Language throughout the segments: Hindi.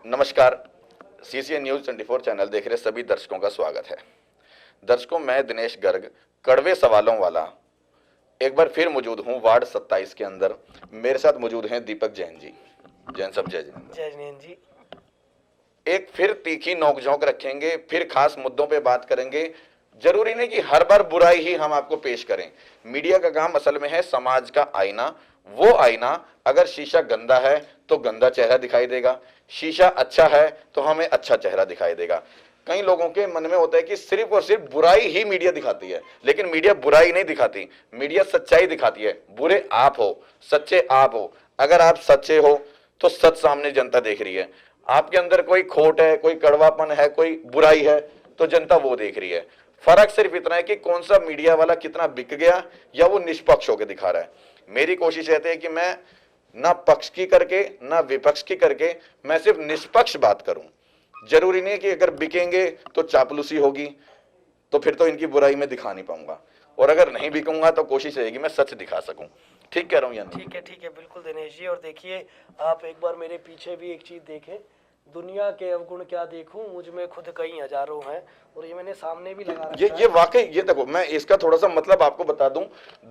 नमस्कार। सीसीएन न्यूज 24 चैनल देख रहे सभी दर्शकों का स्वागत है। दर्शकों, मैं दिनेश गर्ग, कड़वे सवालों वाला एक बार फिर मौजूद हूं वार्ड 27 के अंदर। मेरे साथ मौजूद हैं दीपक जैन जी। जैन साहब, जय जिनेंद्र। जय जिनेंद्र जी। एक फिर तीखी नोकझोंक रखेंगे, फिर खास मुद्दों पे बात करेंगे। जरूरी नहीं कि हर बार बुराई ही हम आपको पेश करें। मीडिया का काम असल में है समाज का आईना। वो आईना अगर शीशा गंदा है तो गंदा चेहरा दिखाई देगा, शीशा अच्छा है तो हमें अच्छा चेहरा दिखाई देगा। कई लोगों के मन में होता है कि सिर्फ और सिर्फ बुराई ही मीडिया दिखाती है, लेकिन मीडिया बुराई नहीं दिखाती, मीडिया सच्चाई दिखाती है। बुरे आप हो, सच्चे आप हो। अगर आप सच्चे हो तो सच सामने जनता देख रही है। आपके अंदर कोई खोट है, कोई कड़वापन है, कोई बुराई है, तो जनता वो देख रही है। फर्क सिर्फ इतना है कि कौन सा मीडिया वाला कितना बिक गया या वो निष्पक्ष होकर दिखा रहा है। मेरी कोशिश रहती है कि मैं ना पक्ष की करके ना विपक्ष की करके मैं सिर्फ निष्पक्ष बात करूं। जरूरी नहीं कि अगर बिकेंगे तो चापलूसी होगी, तो फिर तो इनकी बुराई में दिखा नहीं पाऊंगा, और अगर नहीं बिकूंगा तो कोशिश रहेगी मैं सच दिखा सकूं। ठीक कह रहा हूं या नहीं? ठीक है, बिल्कुल दिनेश जी। और देखिए, आप एक बार मेरे पीछे भी एक चीज देखें। दुनिया के अवगुण क्या देखूं, मुझ में खुद कई हजारों हैं। और ये मैंने सामने भी लगा रखा है। ये वाकई, ये देखो, मैं इसका थोड़ा सा मतलब आपको बता दूं।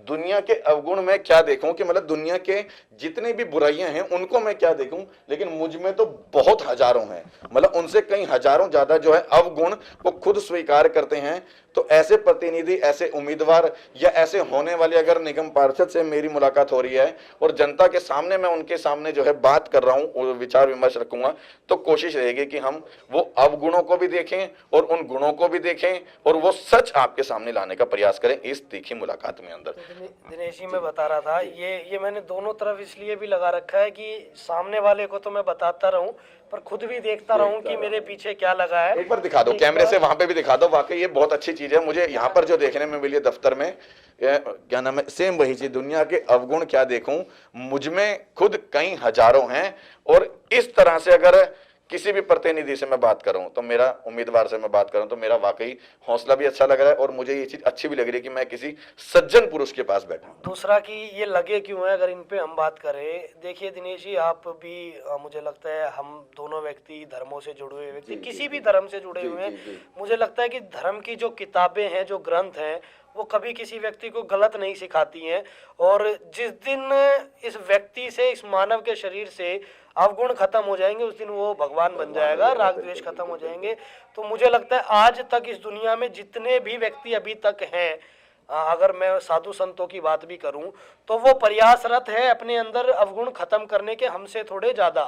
दुनिया के अवगुण में क्या देखूं कि मतलब दुनिया के जितनी भी बुराइयां हैं उनको मैं क्या देखूं, लेकिन मुझ में तो बहुत हजारों हैं। मतलब उनसे कई हजारों ज्यादा जो है अवगुण वो खुद स्वीकार करते हैं। तो ऐसे प्रतिनिधि, ऐसे उम्मीदवार या ऐसे होने वाले अगर निगम पार्षद से मेरी मुलाकात हो रही है और जनता के सामने मैं उनके सामने जो है बात कर रहा हूं और विचार विमर्श रखूंगा, तो कोशिश रहेगी कि हम वो अवगुणों को भी देखें और उन गुणों को भी देखें और वो सच आपके सामने लाने का प्रयास करें इस तीखी मुलाकात में अंदर। तो दिनेश जी, मैं बता रहा था, ये मैंने दोनों तरफ इसलिए भी लगा रखा है कि सामने वाले को तो मैं बताता रहूं, पर खुद भी देखता रहूं कि मेरे पीछे क्या लगा है। एक बार दिखा दो कैमरे से, वहां पे भी दिखा दो। वाकई ये बहुत अच्छी चीज है। मुझे यहाँ पर जो देखने में मिली है दफ्तर में, क्या नाम है, सेम वही चीज। दुनिया के अवगुण क्या देखूं, मुझ में खुद कई हजारों हैं। और इस तरह से अगर किसी भी प्रतिनिधि से मैं बात करूं, तो मेरा उम्मीदवार से मैं बात करूं, तो मेरा वाकई हौसला भी अच्छा लग रहा है और मुझे ये चीज अच्छी भी लग रही है कि मैं किसी सज्जन पुरुष के पास बैठा हूं। दूसरा कि ये लगे क्यों है, अगर इन पे हम बात करें। देखिए दिनेश जी, आप भी मुझे लगता है हम दोनों व्यक्ति धर्मों से जुड़े हुए व्यक्ति, किसी भी धर्म से जुड़े हुए हैं। मुझे लगता है कि धर्म की जो किताबें हैं, जो ग्रंथ हैं, वो कभी किसी व्यक्ति को गलत नहीं सिखाती हैं। और जिस दिन इस व्यक्ति से, इस मानव के शरीर से अवगुण खत्म हो जाएंगे, उस दिन वो भगवान बन जाएगा, राग द्वेष खत्म हो जाएंगे। तो मुझे लगता है आज तक इस दुनिया में जितने भी व्यक्ति अभी तक हैं, अगर मैं साधु संतों की बात भी करूं, तो वो प्रयासरत है अपने अंदर अवगुण खत्म करने के, हमसे थोड़े ज्यादा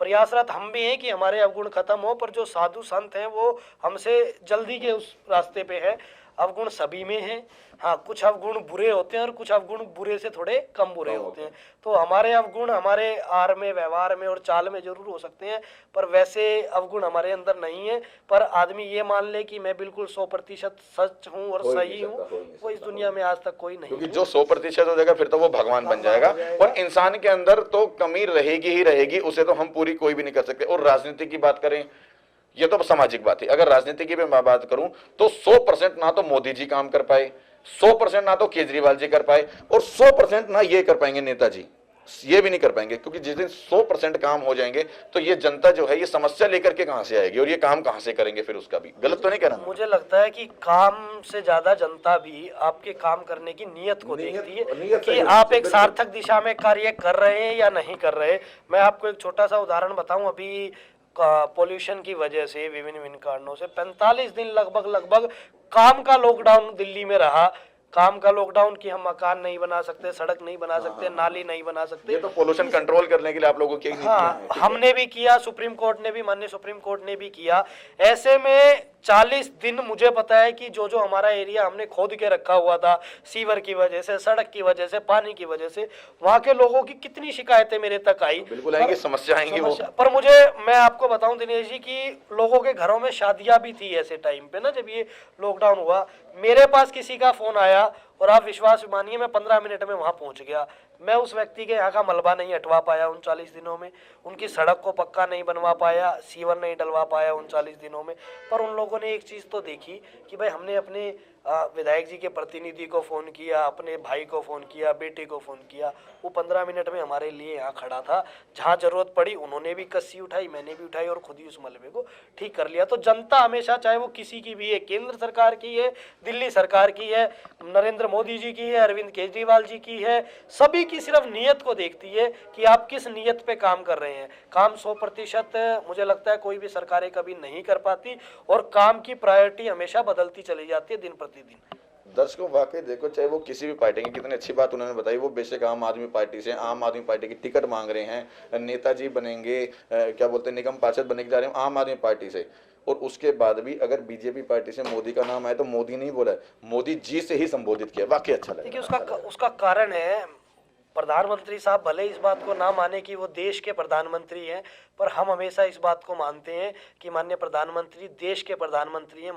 प्रयासरत हम भी हैं कि हमारे अवगुण खत्म हो। पर जो साधु संत हैं वो हमसे जल्दी के उस रास्ते पे है। अवगुण सभी में हैं। हाँ, कुछ अवगुण बुरे होते हैं और कुछ अवगुण बुरे से थोड़े कम बुरे होते हैं। तो हमारे अवगुण हमारे आहार में, व्यवहार में और चाल में जरूर हो सकते हैं, पर वैसे अवगुण हमारे अंदर नहीं है। पर आदमी ये मान ले कि मैं बिल्कुल 100% सच हूँ और सही हूँ, वो इस दुनिया में आज तक कोई नहीं। क्योंकि जो 100% हो जाएगा फिर तो वो भगवान बन जाएगा। और इंसान के अंदर तो कमी रहेगी ही रहेगी, उसे तो हम पूरी कोई भी नहीं कर सकते। और राजनीति की बात करें, ये तो सामाजिक बात है। अगर राजनीति की मैं बात करूं तो 100% ना तो मोदी जी काम कर पाए, 100% ना तो केजरीवाल जी कर पाए, और 100% ना ये कर पाएंगे नेताजी, ये भी नहीं कर पाएंगे। क्योंकि जिस दिन 100% काम हो जाएंगे तो ये जनता जो है ये समस्या लेकर के कहां से आएगी और ये काम कहां से करेंगे फिर? उसका भी गलत तो नहीं कहना। मुझे लगता है कि काम से ज्यादा जनता भी आपके काम करने की नीयत को देखती है कि आप एक सार्थक दिशा में कार्य कर रहे हैं या नहीं कर रहे। मैं आपको एक छोटा सा उदाहरण बताऊं। अभी पोल्यूशन की वजह से, विभिन्न कारणों से 45 दिन लगभग काम का लॉकडाउन दिल्ली में रहा। काम का लॉकडाउन कि हम मकान नहीं बना सकते, सड़क नहीं बना सकते, नाली नहीं बना सकते। ये तो पोल्यूशन कंट्रोल करने के लिए आप लोगों की हमने भी किया, सुप्रीम कोर्ट ने भी, माननीय सुप्रीम कोर्ट ने भी किया। ऐसे में 40 दिन मुझे पता है कि जो हमारा एरिया हमने खोद के रखा हुआ था, सीवर की वजह से, सड़क की वजह से, पानी की वजह से, वहां के लोगों की कितनी शिकायतें मेरे तक आई। बिल्कुल आएंगी, समस्या आएंगी वो। पर मुझे, मैं आपको बताऊं दिनेश जी कि लोगों के घरों में शादियां भी थी ऐसे टाइम पे ना, जब ये लॉकडाउन हुआ। मेरे पास किसी का फोन आया और आप विश्वास मानिए मैं 15 मिनट में वहां पहुंच गया। मैं उस व्यक्ति के यहाँ का मलबा नहीं हटवा पाया 39 दिनों में, उनकी सड़क को पक्का नहीं बनवा पाया, सीवर नहीं डलवा पाया 39 दिनों में। पर उन लोगों ने एक चीज़ तो देखी कि भाई हमने अपने विधायक जी के प्रतिनिधि को फ़ोन किया, अपने भाई को फ़ोन किया, बेटे को फ़ोन किया, वो 15 मिनट में हमारे लिए यहाँ खड़ा था। जहाँ ज़रूरत पड़ी उन्होंने भी कस्सी उठाई, मैंने भी उठाई और खुद ही उस मलबे को ठीक कर लिया। तो जनता हमेशा, चाहे वो किसी की भी है, केंद्र सरकार की है, दिल्ली सरकार की है, नरेंद्र मोदी जी की है, अरविंद केजरीवाल जी की है, सभी की सिर्फ नीयत को देखती है कि आप किस नीयत पे काम कर रहे हैं। काम 100% मुझे लगता है कोई भी सरकारें कभी नहीं कर पाती, और काम की प्रायोरिटी हमेशा बदलती चली जाती है दिन प्रतिदिन। दर्शकों वाकई देखो, चाहे वो किसी भी पार्टी की, कितनी अच्छी बात उन्होंने बताई, वो बेशक आम आदमी पार्टी से, आम आदमी पार्टी की टिकट मांग रहे हैं, नेताजी बनेंगे, क्या बोलते हैं, निगम पार्षद बनने के जा रहे हैं आम आदमी पार्टी से, और उसके बाद भी अगर बीजेपी पार्टी से मोदी का नाम आए तो मोदी नहीं बोला है, मोदी जी से ही संबोधित किया। वाकई अच्छा लगा। देखिए उसका कारण है, प्रधानमंत्री साहब भले इस बात को ना माने कि वो देश के प्रधानमंत्री हैं, पर हम हमेशा इस बात को मानते हैं कि माननीय प्रधानमंत्री देश के प्रधानमंत्री हैं,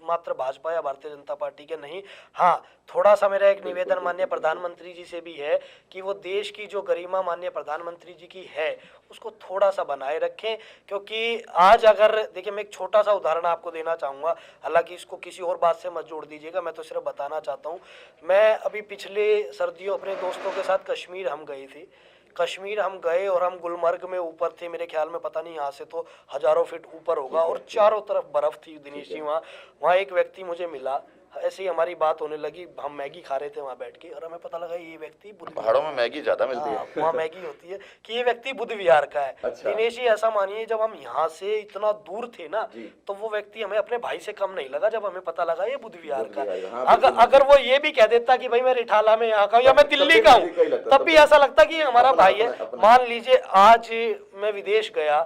मात्र भाजपा या भारतीय जनता पार्टी के नहीं। हाँ, थोड़ा सा मेरा एक निवेदन माननीय प्रधानमंत्री जी से भी है कि वो देश की जो गरिमा माननीय प्रधानमंत्री जी की है उसको थोड़ा सा बनाए रखें। क्योंकि आज अगर देखिए, मैं एक छोटा सा उदाहरण आपको देना चाहूँगा, हालांकि इसको किसी और बात से मत जोड़ दीजिएगा, मैं तो सिर्फ बताना चाहता हूँ। मैं अभी पिछले सर्दियों अपने दोस्तों के साथ कश्मीर हम गए थे। कश्मीर हम गए और हम गुलमर्ग में ऊपर थे, मेरे ख्याल में पता नहीं यहाँ से तो हजारों फीट ऊपर होगा, और चारों तरफ बर्फ थी दिनेश जी। वहाँ वहाँ एक व्यक्ति मुझे मिला, ऐसे ही हमारी बात होने लगी, हम मैगी खा रहे थे वहाँ बैठ के, और हमें पता लगा ये व्यक्ति पहाड़ों में मैगी ज्यादा मिलती है। वहाँ मैगी होती है, कि ये व्यक्ति बुद्ध विहार का है। अच्छा। दिनेश जी ऐसा मानिए, जब हम यहाँ से इतना दूर थे ना, तो वो व्यक्ति हमें अपने भाई से कम नहीं लगा जब हमें पता लगा ये बुद्ध विहार का है। अगर वो ये भी कह देता कि भाई मैं रिठाला में यहाँ का हूँ या मैं दिल्ली का हूँ, तब भी ऐसा लगता कि हमारा भाई है। मान लीजिए आज मैं विदेश गया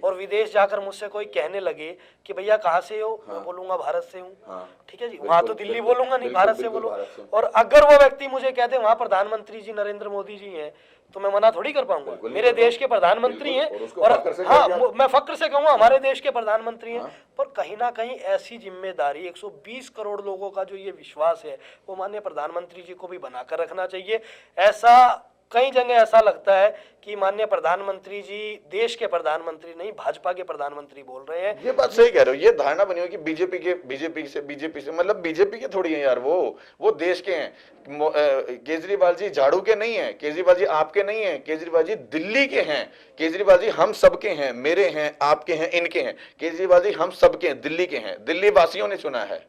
और विदेश जाकर मुझसे कोई कहने लगे कि भैया कहाँ से हो, मैं बोलूंगा भारत से हूँ। ठीक है जी, वहां तो दिल्ली बोलूंगा नहीं, भारत से बोलूंगा। और अगर वो व्यक्ति मुझे कहते वहां प्रधानमंत्री जी नरेंद्र मोदी जी हैं, तो मैं मना थोड़ी कर पाऊंगा, मेरे देश के प्रधानमंत्री हैं, और हाँ मैं फक्र से कहूंगा हमारे देश के प्रधानमंत्री हैं। पर कहीं ना कहीं ऐसी जिम्मेदारी 120 करोड़ लोगों का जो ये विश्वास है, वो माननीय प्रधानमंत्री जी को भी बनाकर रखना चाहिए। ऐसा कई जगह ऐसा लगता है कि माननीय प्रधानमंत्री जी देश के प्रधानमंत्री नहीं, भाजपा के प्रधानमंत्री बोल रहे हैं। ये बात सही कह रहे हो, ये धारणा बनी हुई कि बीजेपी से मतलब बीजेपी के थोड़ी है यार, वो देश के हैं। केजरीवाल जी झाड़ू के नहीं है, केजरीवाल जी आपके नहीं है, केजरीवाल जी दिल्ली के हैं, केजरीवाल जी हम सबके हैं, मेरे हैं, आपके हैं, इनके हैं। केजरीवाल जी हम सबके हैं, दिल्ली के हैं, दिल्ली वासियों ने चुना है।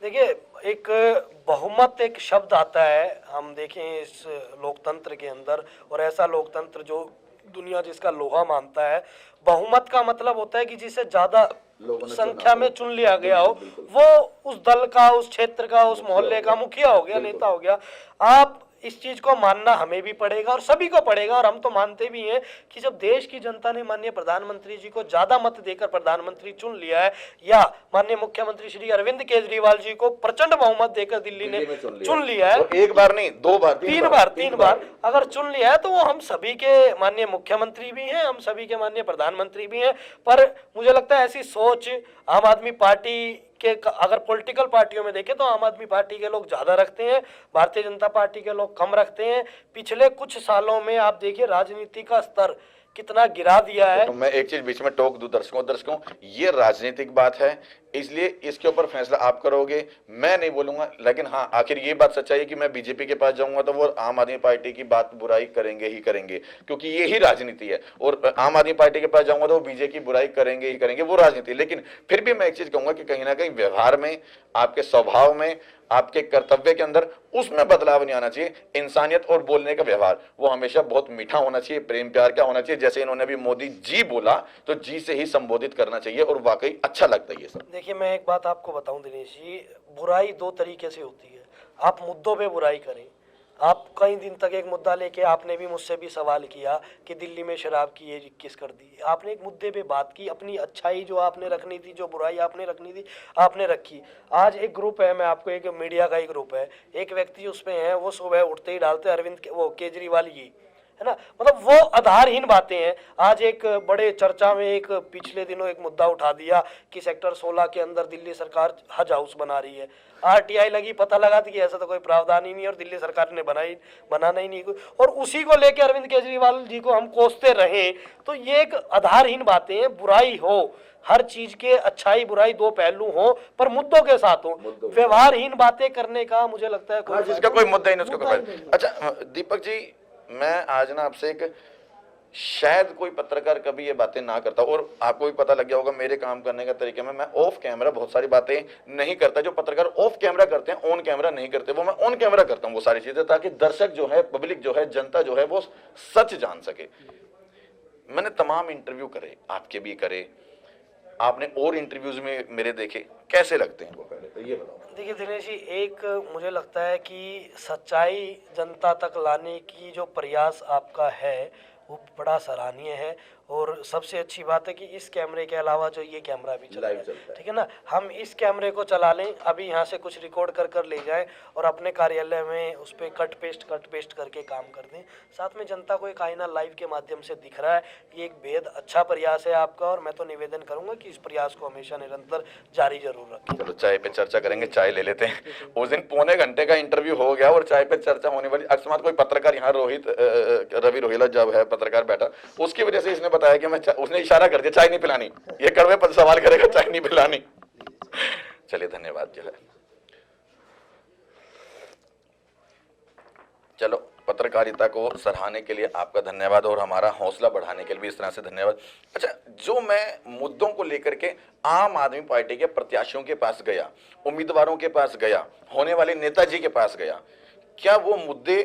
देखिए, एक बहुमत एक शब्द आता है, हम देखें इस लोकतंत्र के अंदर, और ऐसा लोकतंत्र जो दुनिया जिसका लोहा मानता है, बहुमत का मतलब होता है कि जिसे ज्यादा संख्या में चुन लिया गया हो, वो उस दल का, उस क्षेत्र का, उस मोहल्ले का मुखिया हो गया, नेता हो गया। आप इस चीज को मानना हमें भी पड़ेगा और सभी को पड़ेगा, और हम तो मानते भी हैं कि जब देश की जनता ने माननीय प्रधानमंत्री जी को ज्यादा मत देकर प्रधानमंत्री चुन लिया है, या माननीय मुख्यमंत्री श्री अरविंद केजरीवाल जी को प्रचंड बहुमत देकर दिल्ली ने चुन लिया है, तो एक बार नहीं, दो बार, तीन बार अगर चुन लिया है, तो वो हम सभी के माननीय मुख्यमंत्री भी हैं, हम सभी के माननीय प्रधानमंत्री भी हैं। पर मुझे लगता है ऐसी सोच आम आदमी पार्टी के, अगर पॉलिटिकल पार्टियों में देखें तो आम आदमी पार्टी के लोग ज्यादा रखते हैं, भारतीय जनता पार्टी के लोग कम रखते हैं। पिछले कुछ सालों में आप देखिए राजनीति का स्तर कितना गिरा दिया है। तो मैं एक चीज बीच में टोक दूं दर्शकों, ये राजनीतिक बात है, इसलिए इसके ऊपर फैसला आप करोगे, मैं नहीं बोलूंगा। लेकिन हाँ, आखिर ये बात सच्चाई है कि मैं बीजेपी के पास जाऊंगा तो वो आम आदमी पार्टी की बात बुराई करेंगे ही करेंगे, क्योंकि ये ही राजनीति है। और आम आदमी पार्टी के पास जाऊंगा तो वो बीजेपी की बुराई करेंगे ही करेंगे, वो राजनीति। लेकिन फिर भी मैं एक चीज कहूंगा कि कहीं ना कहीं व्यवहार में, आपके स्वभाव में, आपके कर्तव्य के अंदर, उसमें बदलाव नहीं आना चाहिए। इंसानियत और बोलने का व्यवहार वो हमेशा बहुत मीठा होना चाहिए, प्रेम प्यार का होना चाहिए। जैसे इन्होंने भी मोदी जी बोला तो जी से ही संबोधित करना चाहिए, और वाकई अच्छा लगता है ये सब। देखिए, मैं एक बात आपको बताऊं दिनेश जी, बुराई दो तरीके से होती है। आप मुद्दों पे बुराई करें, आप कई दिन तक एक मुद्दा लेके, आपने भी मुझसे भी सवाल किया कि दिल्ली में शराब की ये किस कर दी, आपने एक मुद्दे पे बात की, अपनी अच्छाई जो आपने रखनी थी, जो बुराई आपने रखनी थी, आपने रखी। आज एक ग्रुप है, मैं आपको, एक मीडिया का ही ग्रुप है, एक व्यक्ति उस पे है, वो सुबह उठते ही डालते अरविंद वो केजरीवाल जी है ना, मतलब वो आधारहीन बातें हैं। आज एक बड़े चर्चा में एक पिछले दिनों एक मुद्दा उठा दिया कि सेक्टर 16 के अंदर दिल्ली सरकार हज हाउस बना रही है। आरटीआई लगी, पता लगा कि ऐसा तो कोई प्रावधान ही नहीं और दिल्ली सरकार ने बनाना ही नहीं, और उसी को लेकर अरविंद केजरीवाल जी को हम कोसते रहे। तो ये एक आधारहीन बातें हैं। बुराई हो, हर चीज के अच्छाई बुराई दो पहलू हो, पर मुद्दों के साथ हो। व्यवहारहीन बातें करने का मुझे लगता है कोई जिसका कोई मुद्दा ही नहीं, उसका कोई। अच्छा दीपक जी, मैं आज ना आपसे एक, शायद कोई पत्रकार कभी ये बातें ना करता, और आपको भी पता लग गया होगा मेरे काम करने का तरीके में, मैं ऑफ कैमरा बहुत सारी बातें नहीं करता। जो पत्रकार ऑफ कैमरा करते हैं, ऑन कैमरा नहीं करते, वो मैं ऑन कैमरा करता हूं वो सारी चीजें, ताकि दर्शक जो है, पब्लिक जो है, जनता जो है, वो सच जान सके। मैंने तमाम इंटरव्यू करे, आपके भी करे, आपने और इंटरव्यूज में मेरे देखे, कैसे लगते हैं वो, पहले तो ये बताओ। देखिए दिनेश जी, एक मुझे लगता है कि सच्चाई जनता तक लाने की जो प्रयास आपका है वो बड़ा सराहनीय है। और सबसे अच्छी बात है कि इस कैमरे के अलावा जो ये कैमरा भी चल रहा है, ठीक है ना, हम इस कैमरे को चला लें, अभी यहाँ से कुछ रिकॉर्ड कर ले जाएं और अपने कार्यालय में उस पर कट पेस्ट करके काम कर दें। साथ में जनता को एक आईना लाइव के माध्यम से दिख रहा है। ये एक बेहद अच्छा प्रयास है आपका, और मैं तो निवेदन करूंगा कि इस प्रयास को हमेशा निरंतर जारी जरूर रखें। चलो चाय पे चर्चा करेंगे, चाय ले लेते हैं। उस दिन पौने घंटे का इंटरव्यू हो गया और चाय पे चर्चा होने वाली, अकस्मात कोई पत्रकार यहाँ रवि रोहिला जब है पत्रकार बैठा, उसकी वजह से इसने बताया कि उसने इशारा कर दिया चाय नहीं पिलानी, ये कड़वे पर सवाल करेगा, चाय नहीं पिलानी। चलिए धन्यवाद जो है, चलो पत्रकारिता को सराहने के लिए आपका धन्यवाद, और हमारा हौसला बढ़ाने के लिए भी इस तरह से धन्यवाद। अच्छा, जो मैं मुद्दों को लेकर के आम आदमी पार्टी के प्रत्याशियों के पास गया, उम्मीदवारों के पास गया, होने वाले नेताजी के पास गया, क्या वो मुद्दे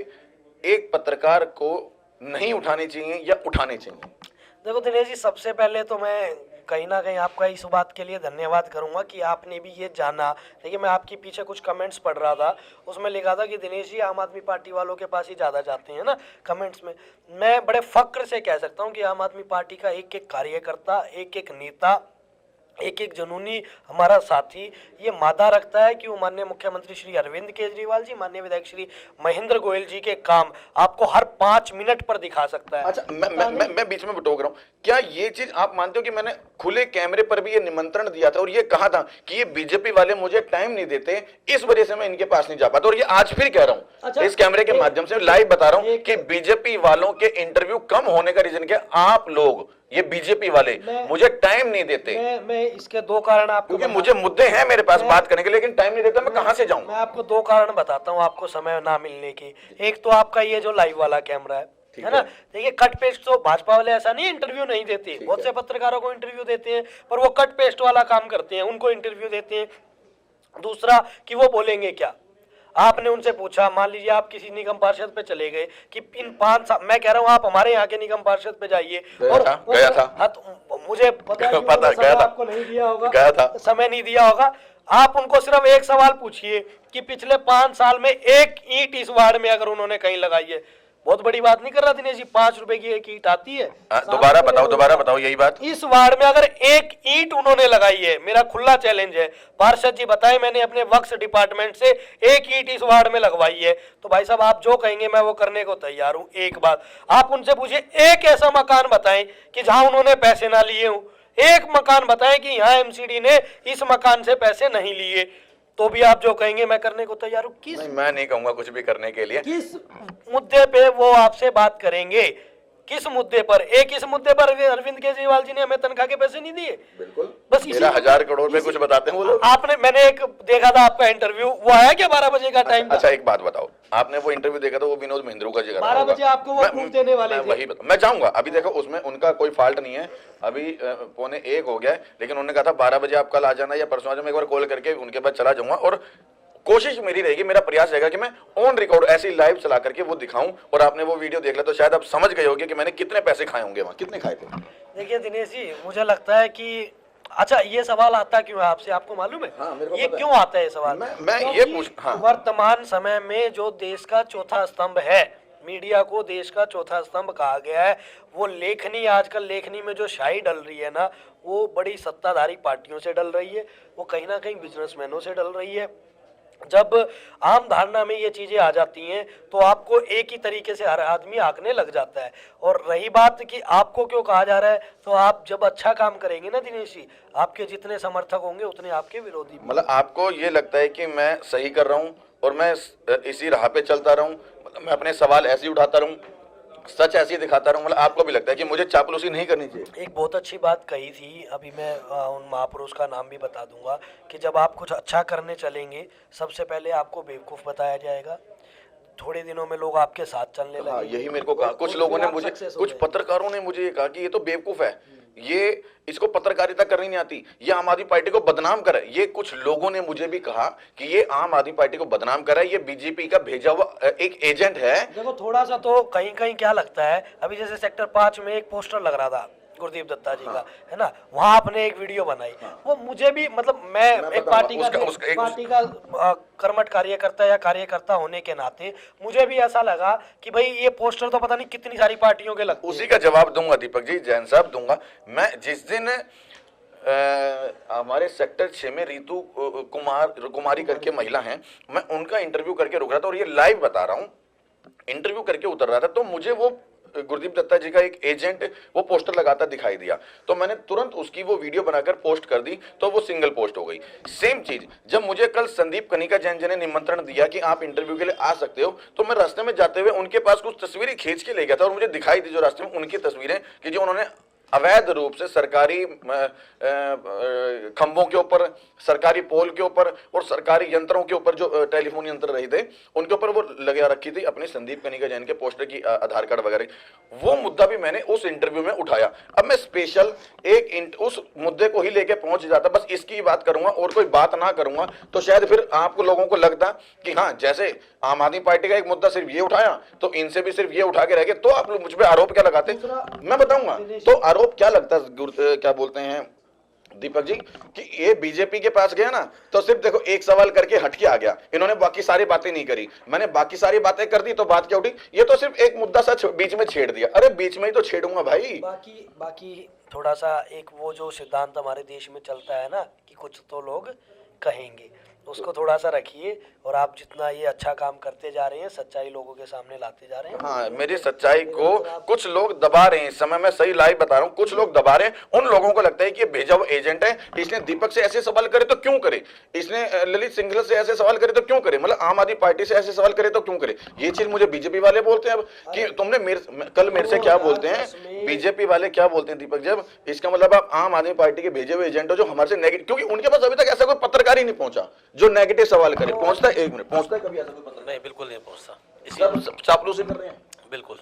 एक पत्रकार को नहीं उठाने चाहिए या उठाने चाहिए? देखो दिनेश जी, सबसे पहले तो मैं कहीं ना कहीं आपका इस बात के लिए धन्यवाद करूंगा कि आपने भी ये जाना। देखिए, मैं आपके पीछे कुछ कमेंट्स पढ़ रहा था, उसमें लिखा था कि दिनेश जी आम आदमी पार्टी वालों के पास ही ज़्यादा जाते हैं ना कमेंट्स में। मैं बड़े फक्र से कह सकता हूं कि आम आदमी पार्टी का एक एक कार्यकर्ता, एक एक नेता, एक एक जुनूनी हमारा साथी ये मादा रखता है कि वो माननीय मुख्यमंत्री श्री अरविंद केजरीवाल जी, माननीय विधायक श्री महेंद्र गोयल जी के काम आपको हर 5 मिनट पर दिखा सकता है। अच्छा, मैं बीच में टोक रहा हूँ, क्या ये चीज आप मानते हो कि मैंने खुले कैमरे पर भी ये निमंत्रण दिया था और ये कहा था कि ये बीजेपी वाले मुझे टाइम नहीं देते, इस वजह से मैं इनके पास नहीं जा पाता, और ये आज फिर कह रहा हूँ, अच्छा, इस कैमरे के माध्यम से लाइव बता रहा हूँ कि बीजेपी वालों के इंटरव्यू कम होने का रीजन क्या, आप लोग, ये बीजेपी वाले मुझे टाइम नहीं देते। मैं इसके 2 कारण आपको, क्योंकि मुझे मुद्दे हैं मेरे पास बात करने के, लेकिन टाइम नहीं देता, मैं कहां से जाऊं? मैं आपको 2 कारण बताता हूं आपको समय ना मिलने की। एक तो आपका ये जो लाइव वाला कैमरा है ना, देखिए कट पेस्ट तो भाजपा वाले ऐसा नहीं इंटरव्यू नहीं देते, बहुत से पत्रकारों को इंटरव्यू देते हैं, पर वो कट पेस्ट वाला काम करते हैं, उनको इंटरव्यू देते हैं। दूसरा कि वो बोलेंगे क्या, आपने उनसे पूछा, मान लीजिए आप किसी निगम पार्षद पे चले गए कि इन 5 साल, मैं कह रहा हूँ आप हमारे यहाँ के निगम पार्षद पे जाइए, और गया था। हाँ, तो मुझे पता गया था, आपको नहीं दिया होगा, गया था, समय नहीं दिया होगा। आप उनको सिर्फ एक सवाल पूछिए कि पिछले 5 साल में एक ईंट इस वार्ड में अगर उन्होंने कहीं लगाई है, बहुत बड़ी बात नहीं कर रहा दिनेश जी, 5 रुपए की एक ईंट आती है। दोबारा बताओ यही बात। इस वार्ड में अगर एक ईंट उन्होंने लगाई है, मेरा खुला चैलेंज है, पार्षद जी बताएं, मैंने अपने वक्फ डिपार्टमेंट से एक ईंट इस वार्ड में लगवाई है, तो भाई साहब आप जो कहेंगे मैं वो करने को तैयार हूं। एक बात आप उनसे पूछिए, एक ऐसा मकान बताएं कि जहां उन्होंने पैसे ना लिए हो, एक मकान बताएं कि यहाँ एमसीडी ने इस मकान से पैसे नहीं लिए, तो भी आप जो कहेंगे मैं करने को तैयार हूं। मैं नहीं कहूंगा कुछ भी करने के लिए। किस मुद्दे पे वो आपसे बात करेंगे, किस मुद्दे पर? एक इस मुद्दे पर अरविंद केजरीवाल जी ने हमें तनख्वाह के पैसे नहीं दिए, बिल्कुल, बस 1000 करोड़ में कुछ बताते हैं वो लोग। आपने, मैंने एक देखा था आपका इंटरव्यू, वो आया क्या 12 बजे का टाइम? अच्छा एक बात बताओ, आपने वो इंटरव्यू देखा था, वो विनोद महिंद्रू का जिक्र 12 बजे आपको वो प्रूफ देने वाले थे। वही मैं चाहूंगा, अभी देखो उसमें उनका कोई फॉल्ट नहीं है, अभी 12:45 हो गया है, लेकिन उन्होंने कहा था 12 बजे आप कल आ जाना या परसों आ जाना, एक बार कॉल करके उनके पास चला जाऊंगा, और कोशिश मेरी रहेगी, मेरा प्रयास रहेगा कि मैं ऑन रिकॉर्ड ऐसी लाइव चला करके वो दिखाऊं, और आपने वो वीडियो देख लिया तो शायद आप समझ गए होंगे कि मैंने कितने पैसे खाए होंगे वहां, कितने खाए थे। देखिए दिनेश जी, मुझे लगता है कि, अच्छा ये सवाल आता क्यों है आपसे, आपको मालूम है? हाँ, मेरे को ये पता क्यों आता है सवाल? मैं ये पूछ, हाँ, वर्तमान समय में जो देश का चौथा स्तंभ है, मीडिया को देश का चौथा स्तंभ कहा गया है, वो लेखनी, आजकल लेखनी में जो शाही डल रही है ना, वो बड़ी सत्ताधारी पार्टियों से डल रही है, वो कहीं ना कहीं बिजनेसमैनों से डल रही है, जब आम धारणा में ये चीजें आ जाती हैं तो आपको एक ही तरीके से हर आदमी आंकने लग जाता है। और रही बात कि आपको क्यों कहा जा रहा है, तो आप जब अच्छा काम करेंगे ना दिनेश जी, आपके जितने समर्थक होंगे उतने आपके विरोधी भी। मतलब आपको ये लगता है कि मैं सही कर रहा हूं और मैं इसी राह पे चलता रहूं, मतलब मैं अपने सवाल ऐसे ही उठाता रहूं, सच ऐसे ही दिखाता रहूं, मतलब आपको भी लगता है कि मुझे चापलूसी नहीं करनी चाहिए? एक बहुत अच्छी बात कही थी, अभी मैं उन महापुरुष का नाम भी बता दूंगा कि जब आप कुछ अच्छा करने चलेंगे सबसे पहले आपको बेवकूफ़ बताया जाएगा, थोड़े दिनों में लोग आपके साथ चलने हाँ, लगेंगे। यही मेरे को कहा कुछ लोगों ने मुझे, कुछ पत्रकारों ने मुझे ये कहा कि ये तो बेवकूफ है, ये इसको पत्रकारिता करनी नहीं आती, ये आम आदमी पार्टी को बदनाम करे। ये कुछ लोगों ने मुझे भी कहा कि ये आम आदमी पार्टी को बदनाम करे, ये बीजेपी का भेजा हुआ एक एजेंट है। देखो थोड़ा सा तो कहीं कहीं क्या लगता है, अभी जैसे सेक्टर 5 में एक पोस्टर लग रहा था गुरदीप दत्ता जी का, है ना, वहां आपने एक वीडियो बनाई, वो मुझे भी मतलब मैं एक पार्टी का कर्मठ कार्यकर्ता या कार्यकर्ता होने के नाते मुझे भी ऐसा लगा कि भाई ये पोस्टर तो पता नहीं कितनी सारी पार्टियों के लगते हैं। उसी का जवाब दूंगा दीपक जी, जैन साहब दूंगा। मैं जिस दिन हमारे सेक्टर 6 में रितु कुमारी करके महिला हैं, मैं उनका इंटरव्यू करके रुक रहा था और ये लाइव बता रहा हूँ, इंटरव्यू करके उतर रहा था, तो मुझे वो गुरदीप दत्ता जी का एक एजेंट वो पोस्टर लगाता दिखाई दिया, तो मैंने तुरंत उसकी वो वीडियो बनाकर पोस्ट कर दी, तो वो सिंगल पोस्ट हो गई। सेम चीज जब मुझे कल संदीप कनिका जैन जी ने निमंत्रण दिया कि आप इंटरव्यू के लिए आ सकते हो, तो मैं रास्ते में जाते हुए उनके पास कुछ तस्वीरें खींच के ले गया था और मुझे दिखाई दी जो रास्ते में उनकी तस्वीरें कि जो उन्होंने अवैध रूप से सरकारी खंभों के ऊपर, सरकारी पोल के ऊपर और सरकारी यंत्रों के ऊपर जो टेलीफोन यंत्र रहे थे उनके ऊपर वो लगा रखी थी अपनी संदीप कनिका जैन के पोस्टर की, आधार कार्ड वगैरह। वो मुद्दा भी मैंने उस इंटरव्यू में उठाया। अब मैं स्पेशल उस मुद्दे को ही लेके पहुंच जाता, बस इसकी बात करूंगा और कोई बात ना करूंगा, तो शायद फिर आपको लोगों को लगता कि हाँ, जैसे आम आदमी पार्टी का एक मुद्दा सिर्फ ये उठाया तो इनसे भी सिर्फ ये उठा के रह गए, तो आप लोग मुझ पे आरोप क्या लगाते? मैं बताऊंगा तो आरोप क्या लगता है, क्या बोलते हैं दीपक जी, कि ये बीजेपी के पास गया ना तो सिर्फ देखो एक सवाल करके हट के आ गया, इन्होंने बाकी सारी बातें नहीं करी, मैंने बाकी सारी बातें कर दी तो बात क्या उठी, ये तो सिर्फ एक मुद्दा सा बीच में छेड़ दिया। अरे बीच में ही तो छेड़ूंगा भाई। बाकी थोड़ा सा एक वो जो सिद्धांत हमारे देश में चलता है ना कि कुछ तो लोग कहेंगे, उसको थोड़ा सा रखिए, और आप जितना ये अच्छा काम करते जा रहे हैं, सच्चाई लोगों के सामने लाते जा रहे हैं। हाँ, मेरी सच्चाई को कुछ लोग दबा रहे हैं, इस समय मैं सही लाइव बता रहा हूँ, कुछ लोग दबा रहे हैं। उन लोगों को लगता है कि ये भेजा हुआ एजेंट है, इसने दीपक से ऐसे सवाल करे तो क्यों करे, इसने ललित सिंघल से ऐसे सवाल करे तो क्यों करे, मतलब आम आदमी पार्टी से ऐसे सवाल करे तो क्यों करे। ये चीज मुझे बीजेपी वाले बोलते हैं अब कि तुमने कल मेरे से क्या बोलते हैं बीजेपी वाले, क्या बोलते हैं दीपक, जब इसका मतलब आप आम आदमी पार्टी के भेजे हुए एजेंट हो जो हमारे से नेगेटिव, क्योंकि उनके पास अभी तक ऐसा कोई पत्रकार ही नहीं पहुंचा जो नेगेटिव सवाल करे। पहुंचता है? एक मिनट, पहुंचता है कभी ऐसा कोई पत्रकार? नहीं, बिल्कुल नहीं पहुंचता, सब चापलूसी कर रहे हैं। बिल्कुल।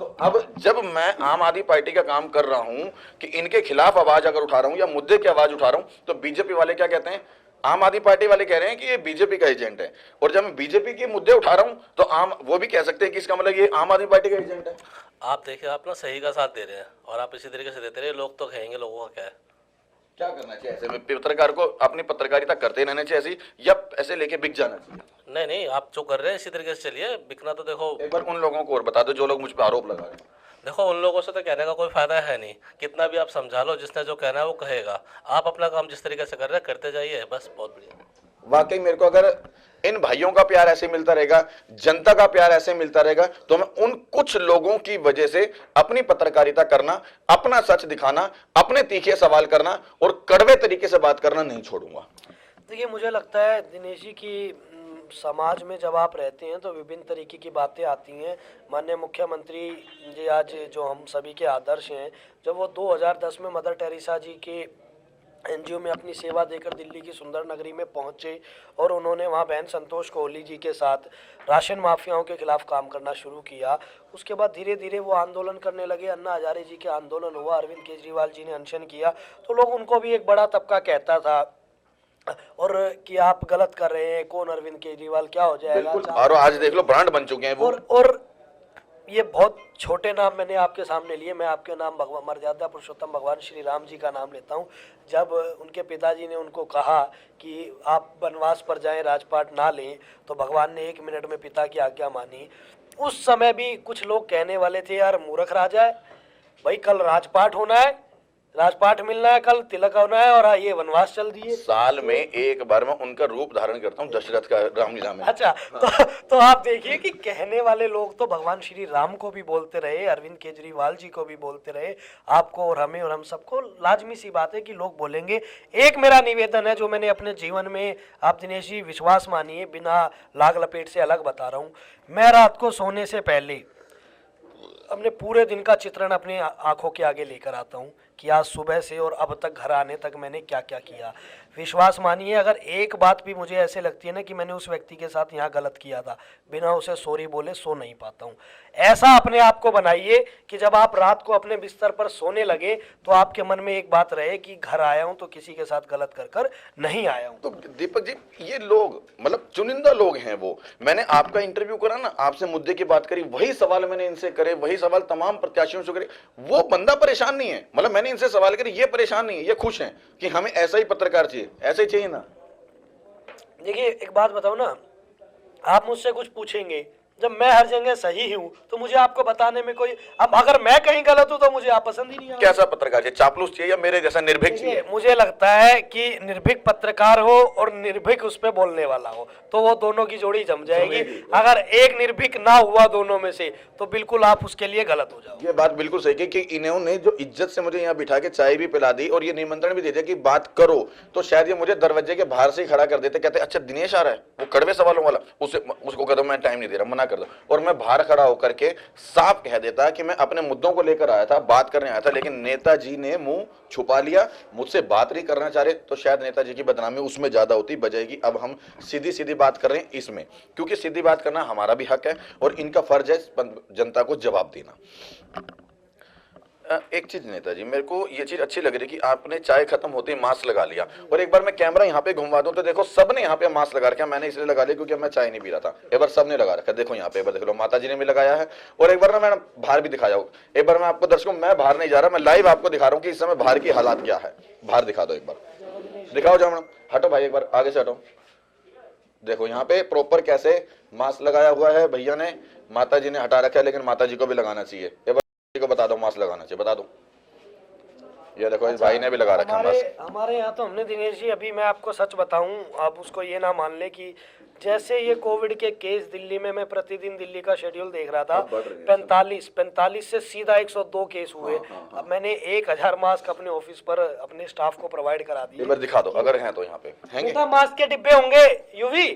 तो अब जब मैं आम आदमी पार्टी का काम कर रहा हूं कि इनके खिलाफ आवाज अगर उठा रहा हूं या मुद्दे की आवाज उठा रहा हूं, तो बीजेपी वाले क्या कहते हैं, आम आदमी पार्टी वाले कह रहे हैं कि ये बीजेपी का एजेंट है। और जब मैं बीजेपी के मुद्दे उठा रहा हूं तो वो भी कह सकते हैं कि इसका मतलब ये आम आदमी पार्टी का एजेंट है। आप देखिए, आप ना सही का साथ दे रहे हैं और आप इसी तरीके से देते रहे, लोग तो कहेंगे, लोगों का क्या है। क्या करना चाहिए ऐसे में? पत्रकार को अपनी पत्रकारिता करते रहना चाहिए ऐसी, या ऐसे लेके बिक जाना चाहिए? नहीं नहीं, आप जो कर रहे हैं इसी तरीके से चलिए, बिकना तो देखो। एक बार उन लोगों को और बता दो जो लोग मुझ पर आरोप लगा रहे हैं। देखो, उन लोगों से तो कहने का कोई फायदा है नहीं, कितना भी आप समझा लो, जिसने जो कहना है वो कहेगा। आप अपना काम जिस तरीके से कर रहे हैं करते जाइए, बस बहुत बढ़िया। वाकई मेरे को अगर इन भाइयों का प्यार ऐसे मिलता रहेगा, जनता का प्यार ऐसे मिलता रहेगा, तो मैं उन कुछ लोगों की वजह से अपनी पत्रकारिता करना, अपना सच दिखाना, अपने तीखे सवाल करना और कड़वे तरीके से बात करना नहीं छोड़ूंगा। देखिए, मुझे लगता है दिनेश जी की समाज में जब आप रहते हैं तो विभिन्न तरीके की बातें आती हैं। माननीय मुख्यमंत्री जी आज जो हम सभी के आदर्श हैं, जब वो 2010 में मदर टेरेसा जी के एनजीओ में अपनी सेवा देकर दिल्ली की सुंदर नगरी में पहुंचे और उन्होंने वहां बहन संतोष कोहली जी के साथ राशन माफियाओं के खिलाफ काम करना शुरू किया। उसके बाद धीरे धीरे वो आंदोलन करने लगे, अन्ना हजारे जी के आंदोलन हुआ, अरविंद केजरीवाल जी ने अनशन किया, तो लोग उनको भी एक बड़ा तबका कहता था और कि आप गलत कर रहे हैं, कौन अरविंद केजरीवाल, क्या हो जाएगा। और आज देख लो ब्रांड बन चुके हैं वो। और ये बहुत छोटे नाम मैंने आपके सामने लिए, मैं आपके नाम भगवान मर्यादा पुरुषोत्तम भगवान श्री राम जी का नाम लेता हूँ। जब उनके पिताजी ने उनको कहा कि आप वनवास पर जाएं, राजपाट ना लें, तो भगवान ने 1 मिनट में पिता की आज्ञा मानी। उस समय भी कुछ लोग कहने वाले थे, यार मूर्ख राजा है भाई, कल राजपाट होना है राजपाट मिलना है, कल तिलक होना है, और ये वनवास चल दिए। साल में एक बार मैं उनका रूप धारण करता हूँ दशरथ का रामलीला में। अच्छा, तो आप देखिए कि कहने वाले लोग तो भगवान श्री राम को भी बोलते रहे, अरविंद केजरीवाल जी को भी बोलते रहे, आपको और हमें और हम सबको लाजमी सी बात है कि लोग बोलेंगे। एक मेरा निवेदन है जो मैंने अपने जीवन में, आप दिनेश जी विश्वास मानिए, बिना लाग लपेट से अलग बता रहा हूँ, मैं रात को सोने से पहले अपने पूरे दिन का चित्रण अपने आंखों के आगे लेकर आता हूँ कि आज सुबह से और अब तक घर आने तक मैंने क्या क्या किया। विश्वास मानिए, अगर एक बात भी मुझे ऐसे लगती है ना कि मैंने उस व्यक्ति के साथ यहाँ गलत किया था, बिना उसे सॉरी बोले सो नहीं पाता हूँ। ऐसा अपने आप को बनाइए कि जब आप रात को अपने बिस्तर पर सोने लगे तो आपके मन में एक बात रहे कि घर आया हूँ तो किसी के साथ गलत कर कर नहीं आया हूँ। तो दीपक जी, ये लोग मतलब चुनिंदा लोग हैं वो। मैंने आपका इंटरव्यू करा ना, आपसे मुद्दे की बात करी, वही सवाल मैंने इनसे करे, वही सवाल तमाम प्रत्याशियों से करे। वो बंदा परेशान नहीं है, मतलब मैंने इनसे सवाल करे, ये परेशान नहीं है, ये खुश हैं कि हमें ऐसा ही पत्रकार चाहिए, ऐसा ही चाहिए ना। देखिए एक बात बताओ ना, आप मुझसे कुछ पूछेंगे, जब मैं हर जगह सही हूँ तो मुझे आपको बताने में कोई, अब अगर मैं कहीं गलत हूँ तो मुझे आप पसंद ही नहीं आएगा। कैसा पत्रकार चाहिए, चापलूस चाहिए या मेरे जैसा निर्भीक चाहिए? मुझे लगता है कि निर्भीक पत्रकार हो और निर्भीक उस पे बोलने वाला हो तो वो दोनों की जोड़ी जम जाएगी। अगर एक निर्भीक ना हुआ दोनों में से तो बिल्कुल आप उसके लिए गलत हो जाओ। ये बात बिल्कुल सही कि इन्होंने जो इज्जत से मुझे यहाँ बिठा के चाय भी पिला दी और ये निमंत्रण भी दे दिया कि बात करो, तो शायद ये मुझे दरवाजे के बाहर से ही खड़ा कर देते, कहते अच्छा दिनेश आ रहा है, वो कड़वे सवालों वाला, उसको कह दो मैं टाइम नहीं दे रहा, मना कर दो। और मैं बाहर खड़ा होकर के साफ कह देता कि मैं अपने मुद्दों को लेकर आया था, बात करने आया था, लेकिन नेताजी ने मुंह छुपा लिया, मुझसे बात नहीं करना चाह रहे, तो शायद नेताजी की बदनामी उसमें ज्यादा होती बजाय की अब हम सीधी सीधी बात कर रहे हैं इसमें, क्योंकि सीधी बात करना हमारा भी हक है और इनका फर्ज है जनता को जवाब देना। एक चीज नेताजी, मेरे को ये चीज अच्छी लग रही कि आपने चाय खत्म होते ही मास्क लगा लिया, और एक बार मैं कैमरा यहाँ पे घुमा दूं तो देखो सबने यहाँ पे मास्क लगा रखा। मैंने इसलिए लगा लिया क्योंकि मैं चाय नहीं पी रहा था, एक बार सबने लगा रखा, देखो यहाँ पे, एक बार देख लो माता जी ने भी लगाया है, और एक बार ना मैं बाहर भी दिखाया हूँ। एक बार मैं आपको दर्शकों, मैं बाहर नहीं जा रहा, मैं लाइव आपको दिखा रहा हूँ कि इस समय बाहर की हालात क्या है। बाहर दिखा दो, एक बार दिखाओ जाओ मैडम, हटो भाई, एक बार आगे से हटो, देखो यहाँ पे प्रॉपर कैसे मास्क लगाया हुआ है भैया ने, माता जी ने हटा रखा है, लेकिन माता जी को भी लगाना चाहिए। को बता दो मास्क लगाना चाहिए, बता दो। ये देखो इस भाई ने भी लगा रखा है मास्क। हमारे यहाँ तो हमने दिनेश जी, अभी मैं आपको सच बताऊं, आप उसको ये ना मान ले कि जैसे ये कोविड के केस दिल्ली में, मैं प्रतिदिन दिल्ली का शेड्यूल देख रहा था, 45 से सीधा 102 केस हुए। अब मैंने 1000 मास्क अपने ऑफिस पर अपने स्टाफ को प्रोवाइड करा दिए। एक बार दिखा दो अगर हैं तो, यहाँ पे हैं मास्क के डिब्बे होंगे यूवी,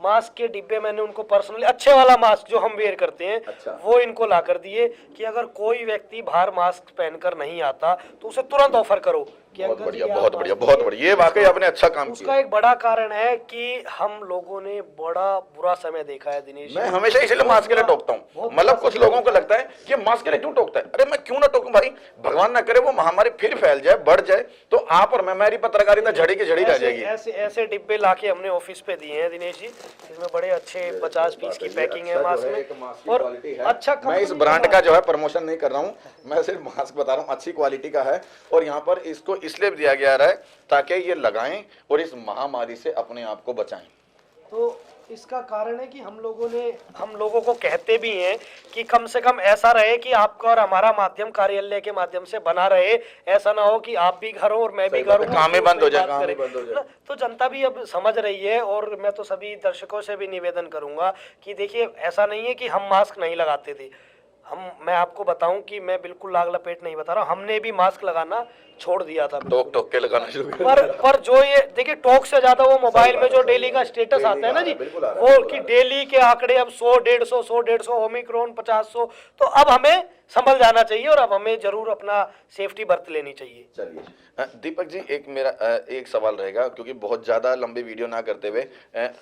मास्क के डिब्बे मैंने उनको पर्सनली, अच्छे वाला मास्क जो हम वेयर करते हैं, अच्छा। वो इनको ला कर दिए कि अगर कोई व्यक्ति बाहर मास्क पहनकर नहीं आता तो उसे तुरंत ऑफर करो कि बहुत बढ़िया, बहुत बढ़िया, बहुत बढ़िया, ये वाकई आपने अच्छा काम किया। उसका एक बड़ा कारण है कि हम लोगों ने बड़ा बुरा समय देखा है दिनेश। मैं हमेशा इसलिए मास्क के लिए टोकता हूँ, मतलब कुछ लोगों को लगता है कि मास्क के लिए क्यों टोकता है, अरे मैं क्यों ना टोकूं भाई, भगवान ना करे वो महामारी फिर फैल जाए, बढ़ जाए, तो आप और मैं, मेरी पत्रकारिता झड़ी की झड़ी रह जाएगी। ऐसे डिब्बे लाके हमने ऑफिस पे दिए हैं दिनेश जी, इसमें बड़े अच्छे 50 पीस की पैकिंग है मास्क में, और अच्छा, मैं इस ब्रांड का जो है प्रमोशन नहीं कर रहा हूँ, मैं सिर्फ मास्क बता रहा हूँ, अच्छी क्वालिटी का है, और यहाँ पर इसको इसलिए दिया गया है ताकि ये लगाएं और इस महामारी से अपने आप को बचाएं। तो इसका कारण है कि हम लोगों को कहते भी हैं कि कम से कम ऐसा रहे कि आपका और हमारा माध्यम कार्यालय के माध्यम से बना रहे, ऐसा ना हो कि आप भी घर हो और मैं भी घर हूँ, काम ही बंद हो जाए। तो जनता भी अब समझ रही है, और मैं तो सभी दर्शकों से भी निवेदन करूंगा कि देखिए ऐसा नहीं है कि हम मास्क नहीं लगाते थे, मैं आपको बताऊं कि मैं बिल्कुल लाग लपेट नहीं बता रहा हूं, हमने भी मास्क लगाना छोड़ दिया था, टोक के लगाना शुरू कर दिया। पर जो ये देखिए टोक से ज्यादा वो मोबाइल में जो डेली का स्टेटस आता है ना जी, वो कि डेली के आंकड़े अब 100-150 ओमिक्रॉन 50-100, तो अब हमें संभल जाना चाहिए और अब हमें जरूर अपना सेफ्टी बरत लेनी चाहिए। चलिए दीपक जी, एक मेरा एक सवाल रहेगा, क्योंकि बहुत ज़्यादा लंबी वीडियो ना करते हुए,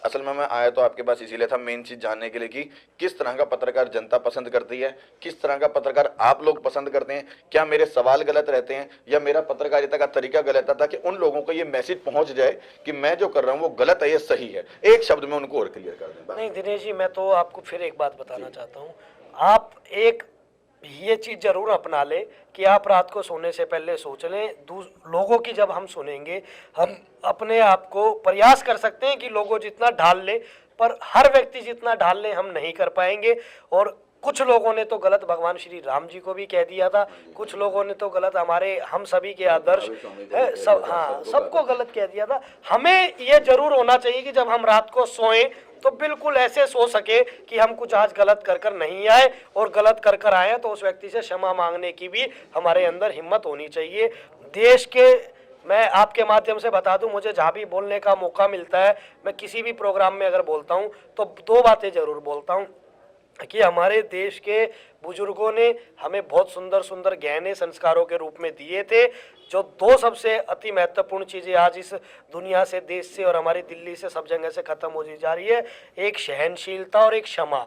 असल में मैं आया तो आपके पास इसीलिए था, मेन चीज़ जानने के लिए कि किस तरह का पत्रकार जनता पसंद करती है, किस तरह का पत्रकार आप लोग पसंद करते हैं, क्या मेरे सवाल गलत रहते हैं या मेरा पत्रकारिता का तरीका गलत है, ताकि उन लोगों को ये मैसेज पहुंच जाए कि मैं जो कर रहा हूँ वो गलत है, ये सही है। एक शब्द में उनको और क्लियर कर दें। नहीं दिनेश जी, मैं तो आपको फिर एक बात बताना चाहता हूँ, आप एक ये चीज जरूर अपना ले कि आप रात को सोने से पहले सोच लें, लोगों की जब हम सुनेंगे, हम अपने आप को प्रयास कर सकते हैं कि लोगों जितना ढाल ले, पर हर व्यक्ति जितना ढाल ले हम नहीं कर पाएंगे, और कुछ लोगों ने तो गलत भगवान श्री राम जी को भी कह दिया था, कुछ लोगों ने तो गलत हमारे हम सभी के आदर्श है सब, हाँ सबको गलत कह दिया था। हमें ये जरूर होना चाहिए कि जब हम रात को सोएं तो बिल्कुल ऐसे सो सके कि हम कुछ आज गलत कर कर नहीं आए, और गलत कर कर आए तो उस व्यक्ति से क्षमा मांगने की भी हमारे अंदर हिम्मत होनी चाहिए। देश के, मैं आपके माध्यम से बता दूं, मुझे जहाँ भी बोलने का मौका मिलता है, मैं किसी भी प्रोग्राम में अगर बोलता हूँ तो दो बातें जरूर बोलता हूँ कि हमारे देश के बुजुर्गों ने हमें बहुत सुंदर सुंदर गहने संस्कारों के रूप में दिए थे। जो दो सबसे अति महत्वपूर्ण चीज़ें आज इस दुनिया से, देश से और हमारी दिल्ली से सब जगह से खत्म होती जा रही है, एक सहनशीलता और एक क्षमा।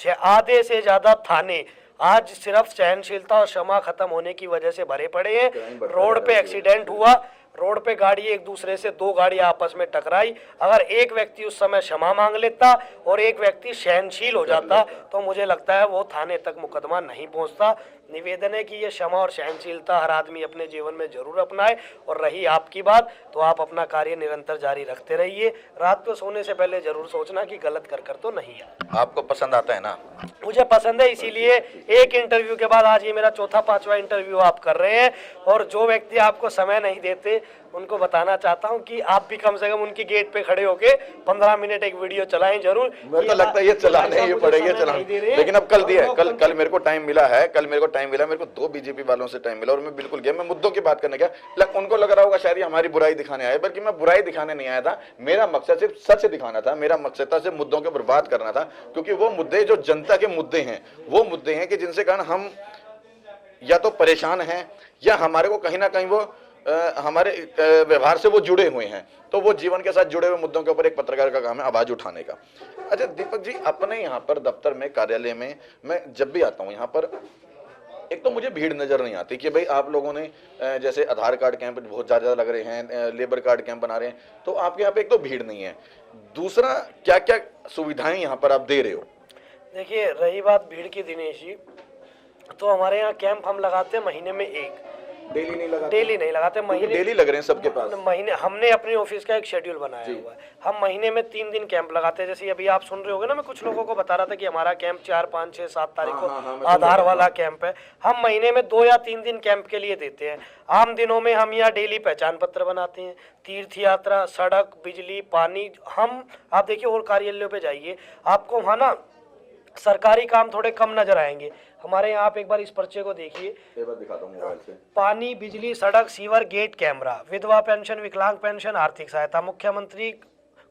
आधे से ज़्यादा थाने आज सिर्फ सहनशीलता और क्षमा खत्म होने की वजह से भरे पड़े हैं। रोड पे एक्सीडेंट हुआ, रोड पे गाड़ी एक दूसरे से, दो गाड़ी आपस में टकराई, अगर एक व्यक्ति उस समय क्षमा मांग लेता और एक व्यक्ति सहनशील हो जाता तो मुझे लगता है वो थाने तक मुकदमा नहीं पहुंचता। निवेदन है कि ये क्षमा और सहनशीलता हर आदमी अपने जीवन में जरूर अपनाए। और रही आपकी बात, तो आप अपना कार्य निरंतर जारी रखते रहिए। रात को सोने से पहले जरूर सोचना कि गलत कर तो नहीं है। आपको पसंद आता है ना? मुझे पसंद है, इसीलिए एक इंटरव्यू के बाद आज ये मेरा चौथा पांचवा इंटरव्यू आप कर रहे हैं। और जो व्यक्ति आपको समय नहीं देते उनको बताना चाहता हूं कि आप भी कम से कम उनकी गेट पे खड़े होके 15 मिनट एक वीडियो चलाएं जरूर। मेरे को लगता है ये चलाने ही पड़ेगा, चलाने। लेकिन अब कल दिया है, कल मेरे को टाइम मिला है, मेरे को 2 बीजेपी वालों से टाइम मिला और मैं बिल्कुल गया, मैं मुद्दों की बात करने गया। उनको लग रहा होगा शायद हमारी बुराई दिखाने आए, बल्कि मैं बुराई दिखाने नहीं आया था। मेरा मकसद सिर्फ सच दिखाना था, मेरा मकसद था सिर्फ मुद्दों के ऊपर बात करना था। क्योंकि वो मुद्दे जो जनता के मुद्दे हैं, वो मुद्दे हैं कि जिनसे कारण हम या तो परेशान हैं या हमारे को कहीं ना कहीं वो हमारे व्यवहार से वो जुड़े हुए हैं। तो वो जीवन के साथ जुड़े हुए मुद्दों के ऊपर एक पत्रकार का काम है आवाज उठाने का। अच्छा दीपक जी, अपने यहाँ पर दफ्तर में, कार्यालय में मैं जब भी आता हूँ यहाँ पर, एक तो मुझे भीड़ नजर नहीं आती कि भाई आप लोगों ने जैसे आधार कार्ड कैंप बहुत ज़्यादा लग रहे हैं, लेबर कार्ड कैंप बना रहे हैं, तो आपके यहाँ पे एक तो भीड़ नहीं है। दूसरा, क्या क्या सुविधाएं यहाँ पर आप दे रहे हो? देखिए, रही बात भीड़ की दिनेश जी, तो हमारे यहाँ कैंप हम लगाते हैं महीने में एक। डेली नहीं लगाते? डेली नहीं लगाते, महीने डेली लग रहे हैं सबके पास। महीने हमने अपने ऑफिस का एक शेड्यूल बनाया हुआ है। हम महीने में 3 दिन कैंप लगाते हैं। जैसे अभी आप सुन रहे होगे ना, मैं कुछ लोगों को बता रहा था कि हमारा कैंप 4, 5, 6, 7 तारीख को आधार वाला कैंप है। हम महीने में 2 या 3 दिन कैंप के लिए देते हैं। आम दिनों में हम यहाँ डेली पहचान पत्र बनाते हैं, तीर्थ यात्रा, सड़क, बिजली, पानी। आप देखिए और कार्यालयों पे जाइए, आपको वहाँ ना सरकारी काम थोड़े कम नजर आएंगे। हमारे यहाँ आप एक बार इस पर्चे को देखिए, एक बार दिखाता हूं मोबाइल से। पानी, बिजली, सड़क, सीवर, गेट, कैमरा, विधवा पेंशन, विकलांग पेंशन, आर्थिक सहायता, मुख्यमंत्री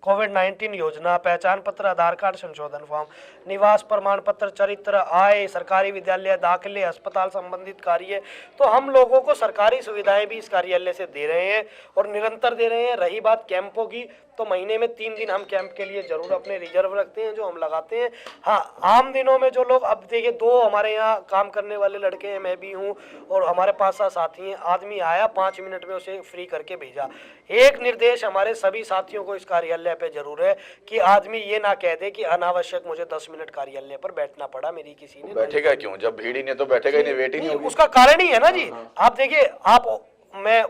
कोविड-19 योजना, पहचान पत्र, आधार कार्ड संशोधन फॉर्म, निवास प्रमाण पत्र, चरित्र, आय, सरकारी विद्यालय, दाखिले, अस्पताल संबंधित कार्य। तो हम लोगों को सरकारी सुविधाएं भी इस कार्यालय से दे रहे हैं और निरंतर दे रहे हैं। रही बात कैंपों की, तो महीने में 3 दिन हम कैंप के लिए जरूर अपने रिजर्व रखते हैं, जो हम लगाते हैं। हाँ, आम दिनों में जो लोग, अब देखिए 2 हमारे यहाँ काम करने वाले लड़के हैं, मैं भी हूँ और हमारे पास साथी हैं। आदमी आया, 5 मिनट में उसे फ्री करके भेजा। एक निर्देश हमारे सभी साथियों को इस कार्यालय पे जरूर है कि आदमी ये ना कह दे कि अनावश्यक मुझे 10 मिनट कार्यालय पर बैठना पड़ा, मेरी किसी ने। बैठेगा क्यों? जब भीड़ ही नहीं तो बैठेगा ही नहीं, वेट ही नहीं होगी। उसका कारण ही है ना जी। आप देखिए, मैं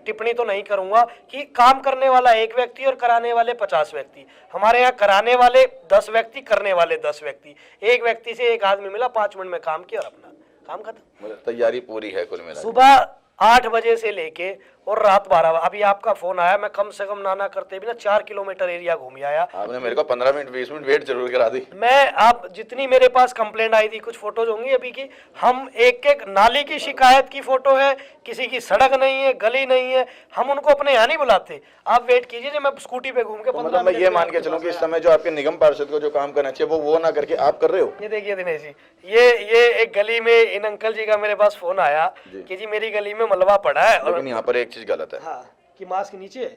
टिप्पणी तो नहीं करूंगा कि काम करने वाला 1 व्यक्ति और कराने वाले 50 व्यक्ति। हमारे यहाँ कराने वाले 10 व्यक्ति, करने वाले 10 व्यक्ति। 1 व्यक्ति से 1 आदमी मिला, 5 मिनट में काम किया और अपना काम खत्म। तैयारी पूरी है कुल मिला। सुबह 8 बजे से लेके और रात 12 बजे। अभी आपका फोन आया, मैं कम से कम नाना करते भी ना 4 किलोमीटर एरिया घूम आया। आपने मेरे को 15 मिनट 20 मिनट वेट जरूर करा दी। मैं, आप जितनी मेरे पास कंप्लेंट आई थी, कुछ फोटोज होंगी अभी की, हम एक नाली की शिकायत की फोटो है, किसी की सड़क नहीं है, गली नहीं है, हम उनको अपने यहाँ नहीं बुलाते। आप वेट कीजिए, मैं स्कूटी पे घूम के 15 मैं ये मान के चलूं कि इस समय जो आपके निगम पार्षद को जो काम करना चाहिए वो ना करके आप कर रहे हो। ये देखिए दिनेश जी, ये एक गली में इन अंकल जी का मेरे पास फोन आया कि जी मेरी गली में मलबा पड़ा है। लेकिन यहाँ पर एक चीज गलत है। हाँ, कि मास्क नीचे है।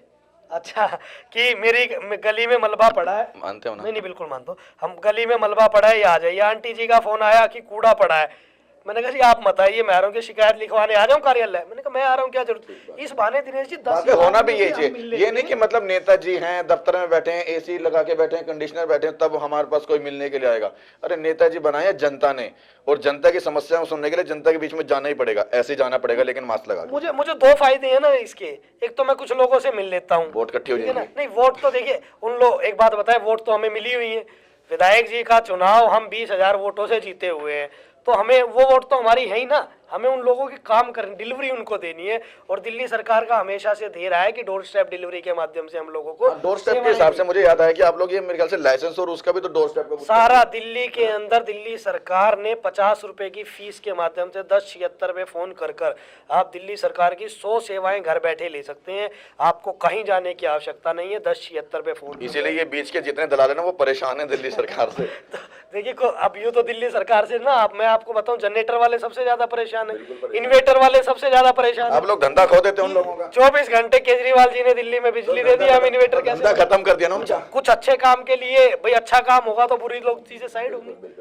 अच्छा, कि मेरी गली में मलबा पड़ा है। मानते हो ना? नहीं, बिल्कुल मानते हो। हम गली में मलबा पड़ा है, ये आ जाइए। आंटी जी का फोन आया कि कूड़ा पड़ा है। मैंने कहा जी आप मत आइए, मैं आ रहा हूँ कि शिकायत लिखवाने आ जाऊँ कार्यालय। मैंने कहा मैं आ रहा हूँ, क्या जरूरत। इस बहाने दिनेश जी 10 होना भी यही चाहिए। ये नहीं कि मतलब नेताजी हैं, दफ्तर में बैठे हैं, एसी लगा के बैठे हैं, कंडीशनर बैठे हैं, तब हमारे पास कोई मिलने के लिए आएगा। अरे नेताजी बनाए जनता ने, और जनता की समस्याओं सुनने के लिए जनता के बीच में जाना ही पड़ेगा, ऐसे जाना पड़ेगा, लेकिन मास्क लगा के। मुझे 2 फायदे हैं ना इसके। एक तो मैं कुछ लोगों से मिल लेता हूँ, वोट इकट्ठी हो जाएगी। नहीं, वोट तो देखिए उन लोग, एक बात बताए, वोट तो हमें मिली हुई है। विधायक जी का चुनाव हम 20,000 वोटों से जीते हुए हैं, तो हमें वो वोट तो हमारी है ही ना, हमें उन लोगों की काम करनी, डिलीवरी उनको देनी है। और दिल्ली सरकार का हमेशा से दे रहा है कि डोर स्टेप डिलीवरी के माध्यम से हम लोगों को डोर स्टेप के हिसाब से मुझे याद आया कि आप लोग ये मेरे ख्याल से लाइसेंस और उसका भी तो डोर स्टेप सारा दिल्ली के अंदर दिल्ली सरकार ने 50 रुपए की फीस के माध्यम से 1076 पे फोन कर कर आप दिल्ली सरकार की 100 सेवाएं घर बैठे ले सकते हैं। आपको कहीं जाने की आवश्यकता नहीं है, 1076 पे फोन। इसीलिए ये बीच के जितने दलाल है ना वो परेशान है दिल्ली सरकार से। देखिए अब यूँ तो दिल्ली सरकार से ना, अब मैं आपको बताऊं, जनरेटर वाले सबसे ज्यादा परेशान है, इन्वेटर वाले सबसे ज्यादा परेशान है। आप लोग धंधा खो देते हैं उन लोगों का। 24 घंटे केजरीवाल जी ने दिल्ली में बिजली दे दी, हम इन्वेटर कैसे? धंधा खत्म कर दिया ना उनका। कुछ अच्छे काम के लिए भाई, अच्छा काम होगा तो बुरी लोग चीजें साइड होंगी।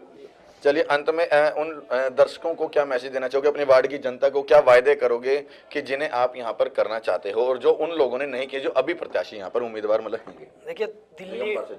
चलिए अंत में उन दर्शकों को क्या मैसेज देना चाहोगे, अपनी वार्ड की जनता को क्या वायदे करोगे कि जिन्हें आप यहाँ पर करना चाहते हो और जो उन लोगों ने नहीं किए, जो अभी प्रत्याशी यहाँ पर उम्मीदवार मतलब होंगे? देखिए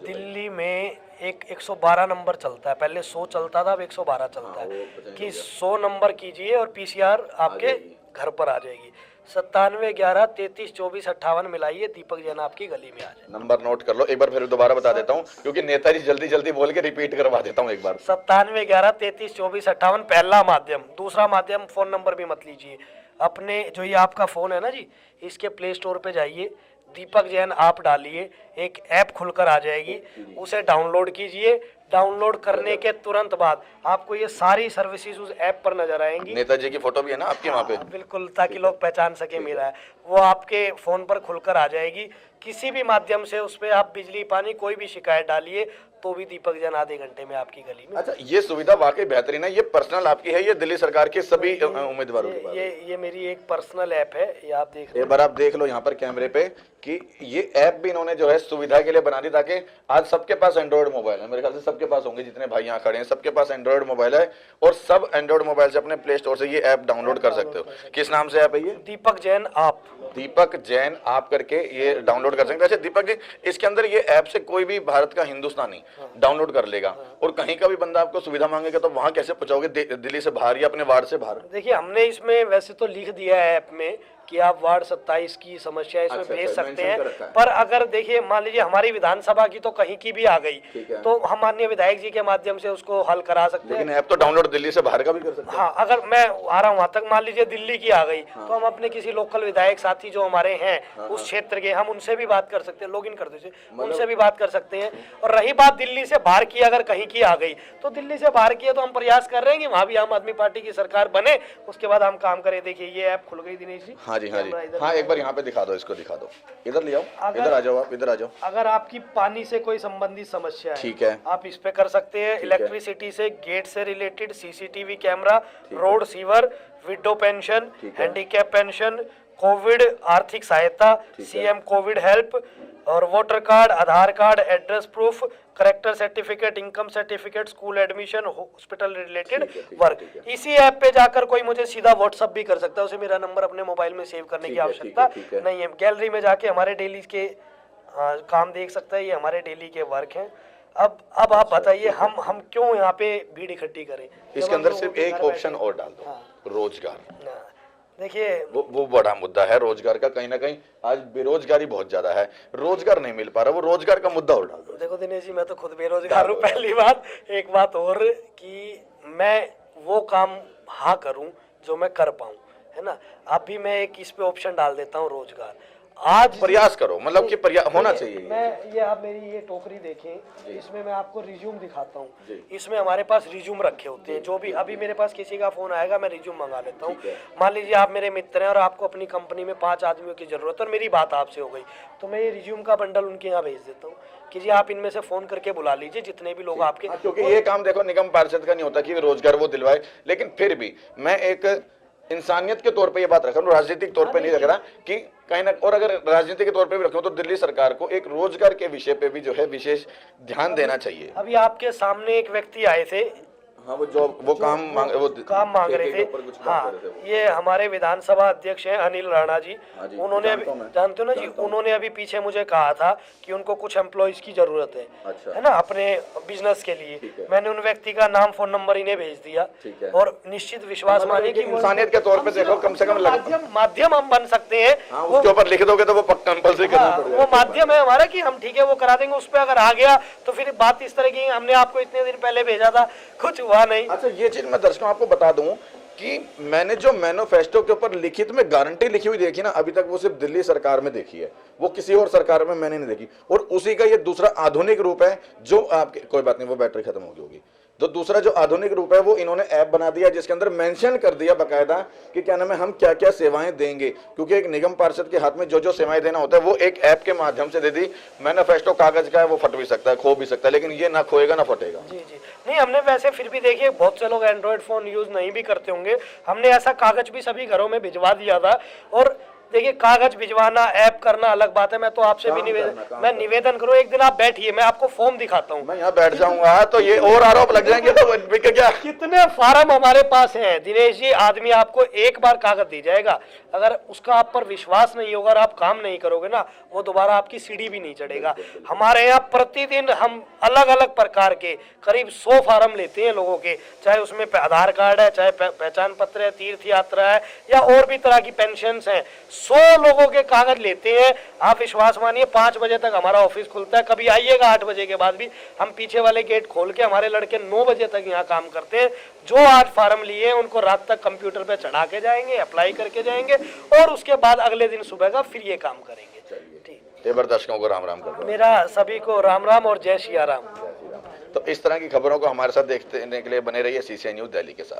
दिल्ली में एक 112 नंबर चलता है, पहले 100 चलता था, अब 112 चलता है कि 100 नंबर कीजिए और पीसीआर आपके घर पर आ जाएगी। 97 11 33 24 58 मिलाइए, दीपक जैन आपकी गली में आ जाए। नंबर नोट कर लो, एक बार फिर दोबारा बता देता हूँ क्योंकि नेताजी जल्दी जल्दी बोल के रिपीट करवा देता हूँ एक बार। 97 11 33 24 58 पहला माध्यम। दूसरा माध्यम फोन नंबर भी मत लीजिए, अपने जो ये आपका फोन है ना जी, इसके प्ले स्टोर पे जाइए, दीपक जैन आप डालिए, एक ऐप खुलकर आ जाएगी, उसे डाउनलोड कीजिए। डाउनलोड करने के तुरंत बाद आपको ये सारी सर्विसेज उस ऐप पर नजर आएंगी। नेताजी की फोटो भी है ना आपके वहाँ पे? बिल्कुल, ताकि लोग पहचान सके मेरा है, वो आपके फोन पर खुलकर आ जाएगी। किसी भी माध्यम से उस पर आप बिजली पानी कोई भी शिकायत डालिए तो भी दीपक जैन आधे घंटे में आपकी गली में। अच्छा, ये सुविधा वाकई बेहतरीन है। ये पर्सनल आपकी है, ये दिल्ली सरकार के सभी उम्मीदवारों के पास? ये मेरी एक पर्सनल ऐप है, ये आप देख एक बार आप देख लो यहाँ पर कैमरे पे कि ये ऐप भी इन्होंने जो है सुविधा के लिए बना दी, ताकि आज सबके पास एंड्रॉइड मोबाइल है, मेरे ख्याल से सबके पास होंगे, जितने भाई यहाँ खड़े हैं सबके पास एंड्रॉइड मोबाइल है और सब एंड्रॉइड मोबाइल से अपने प्ले स्टोर से ये ऐप डाउनलोड कर सकते हो। किस नाम से ऐप है ये? दीपक जैन आप। दीपक जैन आप करके ये डाउनलोड कर सकते हैं। अच्छा दीपक जी, इसके अंदर ये ऐप से कोई भी भारत का हिंदुस्तानी डाउनलोड कर लेगा और कहीं का भी बंदा आपको सुविधा मांगेगा तो वहां कैसे पहुंचाओगे, दिल्ली से बाहर या अपने वार्ड से बाहर? देखिए हमने इसमें वैसे तो लिख दिया है ऐप में कि आप वार्ड 27 की समस्या इसमें भेज सकते हैं, पर अगर देखिए मान लीजिए हमारी विधानसभा की तो कहीं की भी आ गई तो हम माननीय विधायक जी के माध्यम से उसको हल करा सकते हैं। लेकिन ऐप तो डाउनलोड दिल्ली से बाहर का भी कर सकते हैं। हाँ, अगर मैं आ रहा हूँ वहां तक, मान लीजिए दिल्ली की आ गई तो हम अपने किसी लोकल विधायक साथी जो हमारे हैं उस क्षेत्र के, हम उनसे भी बात कर सकते हैं, लॉग इन कर दीजिए, उनसे भी बात कर सकते हैं। और रही बात दिल्ली से बाहर की, अगर कहीं की आ गई तो दिल्ली से बाहर की है तो हम प्रयास कर रहे हैं कि वहां भी आम आदमी पार्टी की सरकार बने, उसके बाद हम काम करें। देखिए ये ऐप खुल गई दिनेश जी। हाँ जी, हाँ जी, हाँ एक बार यहाँ पे दिखा दो, इसको दिखा दो, इधर ले आओ, इधर आ जाओ, आप इधर आ जाओ। अगर आपकी पानी से कोई संबंधित समस्या है, ठीक है, आप इस पे कर सकते हैं। इलेक्ट्रिसिटी से, गेट से related, CCTV camera, road sewer, widow pension, handicap pension, covid आर्थिक सहायता, सीएम कोविड हेल्प और voter card, Aadhaar card, address proof, character certificate, income certificate, school admission, hospital related work. इसी ऐप पे जाकर कोई मुझे सीधा व्हाट्सअप भी कर सकता है, उसे मेरा नंबर अपने मोबाइल में सेव करने की आवश्यकता नहीं है। गैलरी में जाके हमारे डेली के काम देख सकता है, ये हमारे डेली के वर्क हैं। अब आप बताइए हम क्यों यहाँ पे भीड़ इकट्ठी करें? इसके अंदर सिर्फ एक ऑप्शन और डाल दो, रोजगार। देखिए वो बड़ा मुद्दा है रोजगार का, कहीं ना कहीं आज बेरोजगारी बहुत ज्यादा है, रोजगार नहीं मिल पा रहा, वो रोजगार का मुद्दा और डाल दो। देखो दिनेश जी, मैं तो खुद बेरोजगार हूँ, पहली बात। एक बात और कि मैं वो काम हाँ करूँ जो मैं कर पाऊँ, है ना। अभी मैं एक इस पे ऑप्शन डाल देता हूँ, रोजगार। आज प्रयास करो, मतलब कि होना चाहिए। मैं ये आप मेरी ये टोकरी देखें, इसमें मैं आपको रिज्यूम दिखाता हूँ। इसमें हमारे पास रिज्यूम रखे होते हैं, जो भी अभी मेरे पास किसी का फोन आएगा मैं रिज्यूम मंगा लेता हूँ। मान लीजिए आप मेरे मित्र हैं और आपको अपनी कंपनी में 5 आदमियों की जरूरत है और मेरी बात आपसे हो गई, तो मैं ये रिज्यूम का बंडल उनके यहाँ भेज देता हूँ कि जी आप इनमें से फोन करके बुला लीजिए जितने भी लोग आपके। क्योंकि ये काम देखो निगम पार्षद का नहीं होता कि रोजगार वो दिलवाए, लेकिन फिर भी मैं एक इंसानियत के तौर पे ये बात रख रहा हूँ, राजनीतिक तौर पे नहीं रख रहा कि कहीं ना, और अगर राजनीति के तौर पे भी रखूं तो दिल्ली सरकार को एक रोजगार के विषय पे भी जो है विशेष ध्यान देना चाहिए। अभी आपके सामने एक व्यक्ति आए थे, हाँ, वो काम मांग रहे थे। हाँ, ये हमारे विधानसभा अध्यक्ष हैं अनिल राणा जी, हाँ जी, उन्होंने अभी, जानते हो ना जी, उन्होंने अभी पीछे मुझे कहा था कि उनको कुछ एम्प्लॉइज की जरूरत है, अच्छा। है ना, अपने बिजनेस के लिए। मैंने उन व्यक्ति का नाम फोन नंबर इन्हें भेज दिया और निश्चित विश्वास मानिए कि इंसानियत के तौर पे देखो, कम से कम माध्यम हम बन सकते हैं। उसके ऊपर लिख दोगे तो वो कंपल्सरी करना पड़ेगा। वो माध्यम है हमारा कि हम ठीक है वो करा देंगे, उस पर अगर आ गया तो फिर बात इस तरह की, हमने आपको इतने दिन पहले भेजा था, कुछ हुआ नहीं। अच्छा, ये चीज मैं दर्शकों आपको बता दूं कि मैंने जो मैनिफेस्टो के ऊपर लिखित में गारंटी लिखी हुई देखी ना, अभी तक वो सिर्फ दिल्ली सरकार में देखी है, वो किसी और सरकार में मैंने नहीं देखी। और उसी का ये दूसरा आधुनिक रूप है जो आपके, कोई बात नहीं, वो बैटरी खत्म हो गई होगी। तो दूसरा जो आधुनिक रूप है वो इन्होंने ऐप बना दिया जिसके अंदर मेंशन कर दिया बकायदा कि क्या नाम है, हम क्या क्या सेवाएं देंगे, क्योंकि एक निगम पार्षद के हाथ में जो जो सेवाएं देना होता है वो एक ऐप के माध्यम से दे दी। मैनिफेस्टो कागज का है, वो फट भी सकता है, खो भी सकता है, लेकिन ये ना खोएगा ना फटेगा। जी जी, नहीं हमने वैसे फिर भी देखिए बहुत से लोग एंड्रॉयड फोन यूज नहीं भी करते होंगे, हमने ऐसा कागज भी सभी घरों में भिजवा दिया था। और देखिए कागज भिजवाना, ऐप करना अलग बात है। मैं तो आपसे भी निवेदन करूं, एक दिन आप बैठिए, मैं आपको फॉर्म दिखाता हूं। मैं यहाँ बैठ जाऊंगा तो ये और आरोप लग जाएंगे, तो क्या कितने फार्म हमारे पास हैं दिनेश जी। आदमी आपको एक बार कागज दी जाएगा, अगर उसका आप पर विश्वास नहीं होगा और आप काम नहीं करोगे ना, वो दोबारा आपकी सीढ़ी भी नहीं चढ़ेगा। हमारे यहाँ प्रतिदिन हम अलग अलग प्रकार के करीब 100 फार्म लेते हैं लोगों के, चाहे उसमें आधार कार्ड है, चाहे पहचान पत्र है, तीर्थ यात्रा है, या और भी तरह की पेंशन है। 100 लोगों के कागज लेते हैं। आप विश्वास मानिए 5 बजे तक हमारा ऑफिस खुलता है, कभी आइएगा 8 बजे के बाद भी हम पीछे वाले गेट खोल के, हमारे लड़के 9 बजे तक यहाँ काम करते हैं। जो आज फार्म लिए उनको रात तक कंप्यूटर पे चढ़ा के जाएंगे, अप्लाई करके जाएंगे और उसके बाद अगले दिन सुबह का फिर ये काम करेंगे। ठीक, दर्शकों को राम राम कर दो। मेरा सभी को राम राम और जय सिया राम। तो इस तरह की खबरों को हमारे साथ देखने के लिए बने रहिए CCI न्यूज़ दिल्ली के साथ।